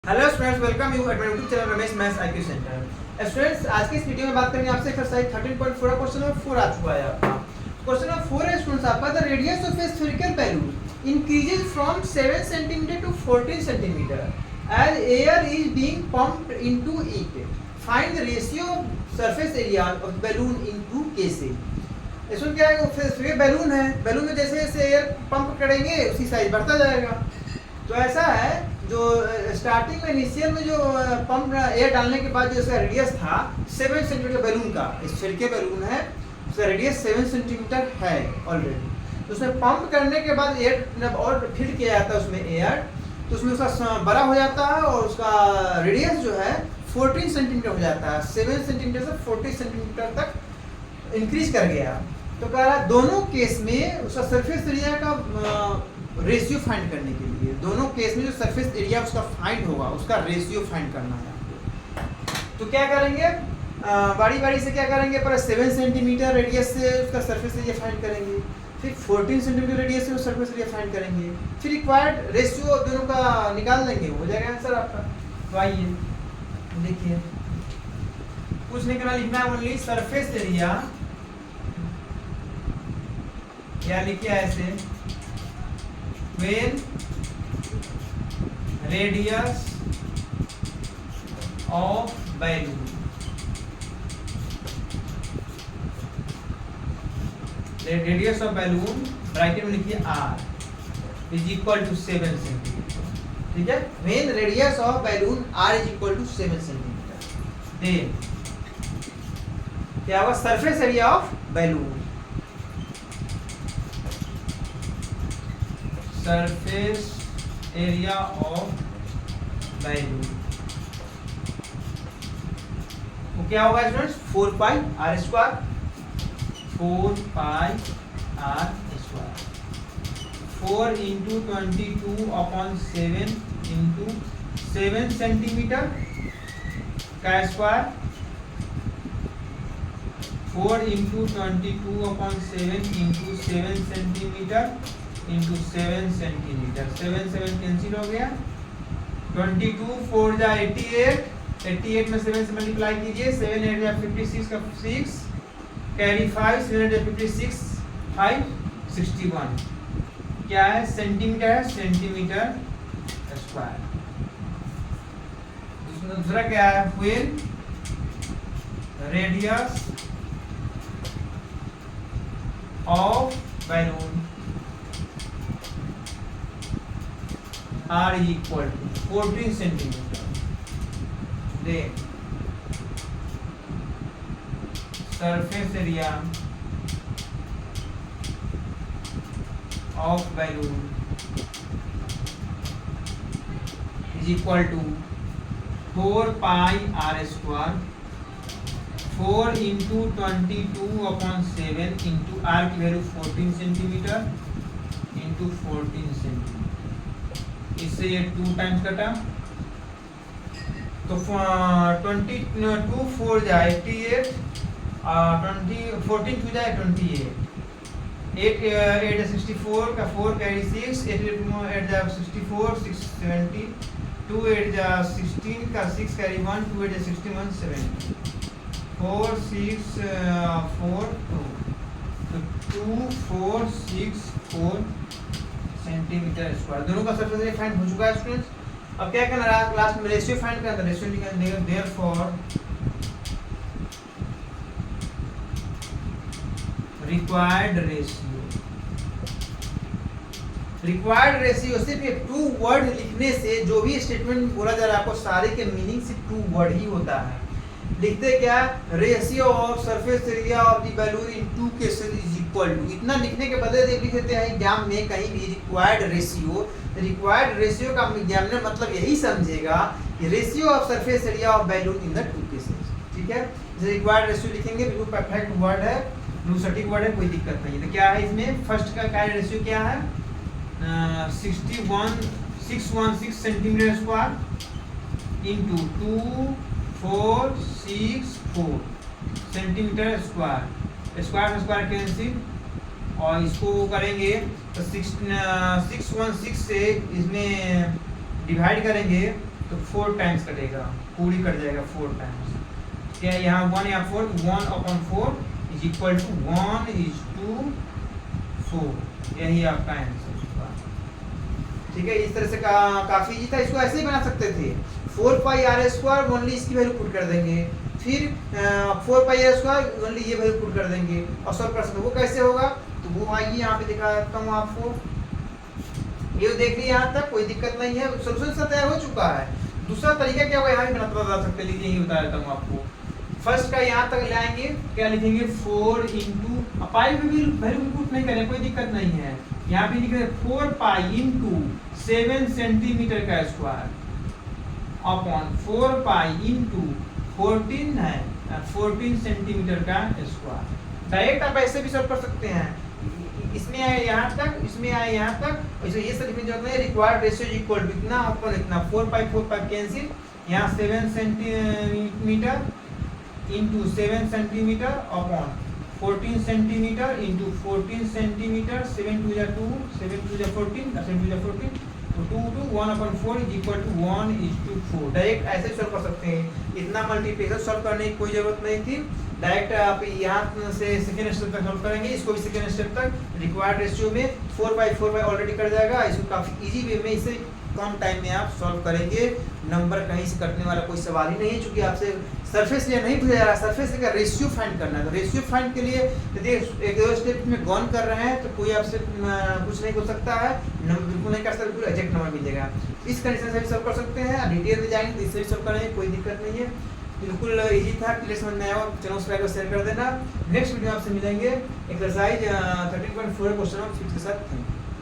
Hello students, welcome you at my YouTube channel Ramesh maths IQ centre. Students, आज की इस video में बात करेंगे आपसे एक्सरसाइज 13.4 क्वेश्चन नंबर 4 आ चुका है आपका। क्वेश्चन नंबर 4 है स्टूडेंट्स आपका, the radius of a spherical balloon increases from 7 centimetre to 14 centimetre as air is being pumped into it. Find the ratio of surface area of balloon in two cases. इसमें क्या है, spherical balloon है, balloon में जैसे जैसे air pump करेंगे उसी size बढ़ता जाएगा। तो ऐसा है, जो स्टार्टिंग में इनिशियल में जो पंप एयर डालने के बाद जो इसका रेडियस था 7 सेंटीमीटर बैलून का, स्फेरिकल बैलून है, उसका रेडियस 7 सेंटीमीटर है ऑलरेडी। तो उसमें पंप करने के बाद एयर जब और फिल किया जाता है उसमें एयर, तो उसमें उसका बड़ा हो जाता है और उसका रेडियस जो है 14 सेंटीमीटर हो जाता है। 7 सेंटीमीटर से 40 सेंटीमीटर तक इंक्रीज कर गया। तो कह रहा दोनों केस में उसका सरफेस एरिया का रेशियो फाइंड करने के लिए, दोनों केस में जो सरफेस एरिया उसका फाइंड होगा उसका रेशियो फाइंड करना है। तो क्या करेंगे, बारी बारी से क्या करेंगे, पर 7 सेंटीमीटर रेडियस से उसका सरफेस एरिया फाइंड करेंगे, फिर 14 सेंटीमीटर रेडियस से वो सरफेस एरिया फाइंड करेंगे, फिर रिक्वायर्ड रेशियो दोनों का निकाल लेंगे, हो जाएगा आंसर आपका। तो आइए देखिए, कुछ नहीं करना, लिखना है ओनली सरफेस एरिया, या लिखिए ऐसे, when radius of balloon radius of balloon bracket में लिखिए r is equal to 7 centimetre. ठीक है, when radius of balloon r is equal to 7 centimetre, then क्या होगा, surface area of balloon, surface area of balloon वो क्या होगा students, 4 pi r square, 4 pi r square, 4 into 22/7 into 7 centimetre का square, 4 into 22/7 into 7 centimetre into 7 centimetre, 7 7 cancel हो गया, 22 4 जा 88, 88 में 7 से मल्टीप्लाई कीजिए, 7 8 जा 56 का 6 कैरी 5, 7 जा 56 5 61, क्या है, सेंटीमीटर है, सेंटीमीटर स्क्वायर। दूसरा क्या है, when radius of balloon R equal to 14 centimeter, then surface area of balloon is equal to 4 pi r square, 4 into 22/7 into r की वैल्यू 14 सेंटीमीटर इंटू 14 सेंटीमीटर, इससे ये 2 टाइम्स कटा, तो 22 4 जाए 88, 20 14 2 जाए 28, 8 8 64 का 4 कैरी 6, 8 8 जा 64 6 70, 2 8 जा 16 का 6 कैरी 1, 2 8 जा 61 70, 4 6 4 2, तो 2 4 6 4 सेंटीमीटर स्क्वायर, दोनों का सरफेस एरिया फाइंड हो चुका है स्टूडेंट्स। अब क्या करना है, लास्ट में रेशियो फाइंड करना है, रेशियो निकालने का, देयरफॉर रिक्वायर्ड रेशियो सिर्फ ये 2 वर्ड लिखने से, जो भी स्टेटमेंट बोला जा रहा है आपको सारे के मीनिंग सिर्फ 2 वर्ड ही होता है। लिखते क्या, ratio of surface area of the balloon in 2 cases is equal to, इतना लिखने के बदले लिख देते हैं एग्जाम में कहीं भी रिक्वायर्ड रेशियो। रिक्वायर्ड रेशियो का एग्जामिनर मतलब यही समझेगा कि ratio of surface area of balloon in the 2 cases. ठीक है, जैसे रिक्वायर्ड रेशियो लिखेंगे, बिल्कुल परफेक्ट वर्ड है, बिल्कुल सटीक वर्ड है, कोई दिक्कत नहीं। तो क्या है इसमें, फर्स्ट का क्या रेशियो क्या है, 616 centimetre square into 2 4 6 4 centimetre square, square square cancel, और इसको करेंगे तो 616 से इसमें डिवाइड करेंगे तो 4 टाइम्स कटेगा, पूरी कट जाएगा 4 टाइम्स। क्या यहाँ 1 या 4, 1/4 इज इक्वल टू 1:4, यही आपका आंसर होगा। ठीक है, इस तरह से काफी इजी था, इसको ऐसे ही बना सकते थे 4πr² ओनली इसकी वैल्यू पुट कर देंगे, फिर 4πr² ओनली ये वैल्यू पुट कर देंगे और सॉल्व कर सकते। वो कैसे होगा तो वो आइए यहाँ पे दिखा देता हूँ आपको। ये देख लीजिए यहाँ तक कोई दिक्कत नहीं है, सोल्यूशन तैयार हो चुका है। दूसरा तरीका क्या होगा, यहाँ भी बता सकते, लीजिए यही बता देता हूँ आपको। फर्स्ट का यहाँ तक लाएंगे, क्या लिखेंगे 4 इंटू पाई में भी वैल्यू पुट नहीं करें, कोई दिक्कत नहीं है। यहाँ पे लिखेंगे 4π इंटू 7 सेंटीमीटर का स्क्वायर अपॉन 4π इंटू 14 है 14 सेंटीमीटर का स्क्वायर। डायरेक्ट आप ऐसे भी सॉल्व कर सकते हैं, इसमें आए यहाँ तक, इसमें आए यहाँ तक, इसमें ये सब लिखने की जरूरत नहीं। रिक्वायर्ड रेशियो इक्वल टू इतना अपॉन इतना, 4π कैंसिल, यहाँ 7 centimetre into 7 centimetre upon 14 centimetre into 14 centimetre, 7 2 जा 2, 7 2 जा 14, 7 2 जा 14, तो 2 2 1/4 इज इक्वल टू 1:4। डायरेक्ट ऐसे सॉल्व कर सकते हैं, इतना मल्टीप्लिकेशन सॉल्व करने की कोई जरूरत नहीं थी। डायरेक्ट आप यहाँ से सेकेंड स्टेप तक सॉल्व करेंगे, इसको भी सेकेंड स्टेप तक रिक्वायर्ड रेशियो में 4/4 ऑलरेडी कर जाएगा। इसको काफ़ी इजी वे में इसे कम टाइम में आप सॉल्व करेंगे, नंबर कहीं से कटने वाला कोई सवाल ही नहीं है, क्योंकि आपसे सरफेस ये नहीं पूछा जा रहा। सरफेस का रेशियो फाइंड करना है, तो रेशियो फाइंड के लिए यदि एक दो स्टेप में गॉन कर रहे हैं तो कोई आपसे कुछ नहीं हो सकता है, नंबर बिल्कुल नहीं कर सकते, बिल्कुल एग्जैक्ट नंबर मिलेगा। इस कंडीशन से भी सॉल्व कर सकते हैं, डिटेल में जाएंगे तो इससे भी सॉल्व करेंगे, कोई दिक्कत नहीं है। बिल्कुल इजी था, क्लियर समझ में आया हो चैनल सब्सक्राइब और शेयर कर देना। नेक्स्ट वीडियो आपसे मिलेंगे एक्सरसाइज 13.4 क्वेश्चन ऑफ 6 के साथ।